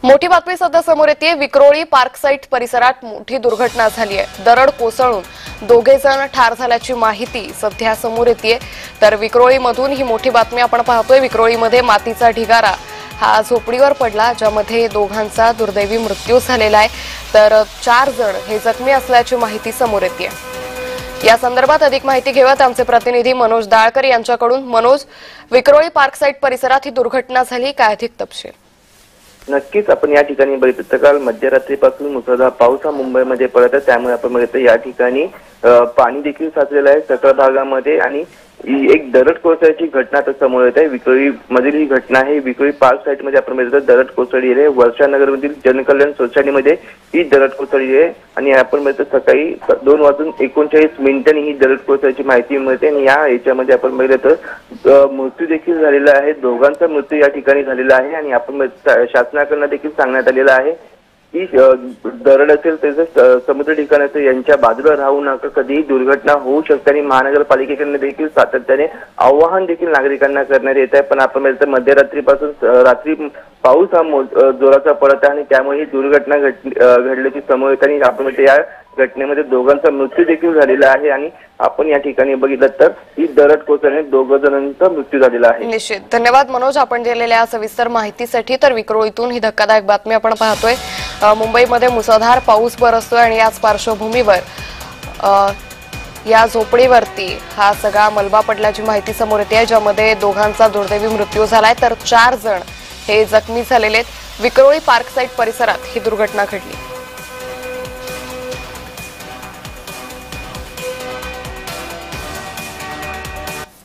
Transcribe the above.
मोठी बातमी सध्या समोर येते। विक्रोळी पार्क साइट परिसरात मोठी दुर्घटना झाली आहे। दरड कोसळून दोघे जण ठार झाल्याची माहिती सध्या समोर येते। तर विक्रोळीमधून ही मोठी बातमी आपण पाहतोय। विक्रोळीमध्ये मातीचा ढिगारा हा झोपडीवर पडला, ज्यामध्ये दोघांचा दुर्दैवी मृत्यू झालेला आहे। तर 4 जण हे जखमी असल्याची माहिती समोर येते। या संदर्भात अधिक माहिती घेऊयात आमचे प्रतिनिधी मनोज दाळकर यांच्याकडून। मनोज, विक्रोळी पार्क साइट परिसरात ही दुर्घटना झाली, काय अधिक तपशील? नक्कीच आपण या ठिकाणी बघितलं काल मध्यरात्रीपासून मुसळधार पाऊस हा मुंबईमध्ये पडत आहे, त्यामुळे आपण बघितलं या ठिकाणी पाणी देखील साचलेलं आहे सखल भागामध्ये आणि एक दरड कोसळण्याची घटना आता समोर येत आहे। विक्रोळी मधील ही घटना आहे। विक्रोळी पार्क साइट मध्ये आपण बघितलं दरड कोसळली आहे। वर्षानगर मधील जनकल्याण सोसायटीमध्ये ही दरड कोसळली आहे आणि आपण बघितलं सकाळी 2:39 ही दरड कोसळल्याची माहिती मिळते आणि या याच्यामध्ये आपण बघितलं तर मृत्यू देखील झालेला आहे। दोघांचा मृत्यू या ठिकाणी झालेला आहे आणि आपण शासनाकडून देखील सांगण्यात आलेलं आहे की दरड असेल त्याचं समुद्र ठिकाण असेल यांच्या बाजूला राहू नका, कधीही दुर्घटना होऊ शकते आणि महानगरपालिकेकडून देखील सातत्याने आवाहन देखील नागरिकांना करण्यात येत आहे। पण आपण बघितलं मध्यरात्रीपासून रात्री पाऊस हा जोराचा पडत आहे आणि त्यामुळे ही दुर्घटना घडल्याची समोर येत आणि आपण या घटनेमध्ये दोघांचा मृत्यू देखील झालेला आहे आणि आपण या ठिकाणी बघितलं तर ही दरड कोसळल्याने 2 जणांचा मृत्यू झालेला आहे। निश्चित धन्यवाद मनोज, आपण दिलेल्या सविस्तर माहितीसाठी। तर विक्रोळीतून ही धक्कादायक बातमी आपण पाहतोय। मुंबईमध्ये मुसळधार पाऊस बरसतोय आणि याच पार्श्वभूमीवर या झोपडीवरती हा सगळा मलबा पडल्याची माहिती समोर येते, ज्यामध्ये दोघांचा दुर्दैवी मृत्यू झालाय तर 4 जण हे जखमी झालेले आहेत। विक्रोळी पार्क साइट परिसरात ही दुर्घटना घडली।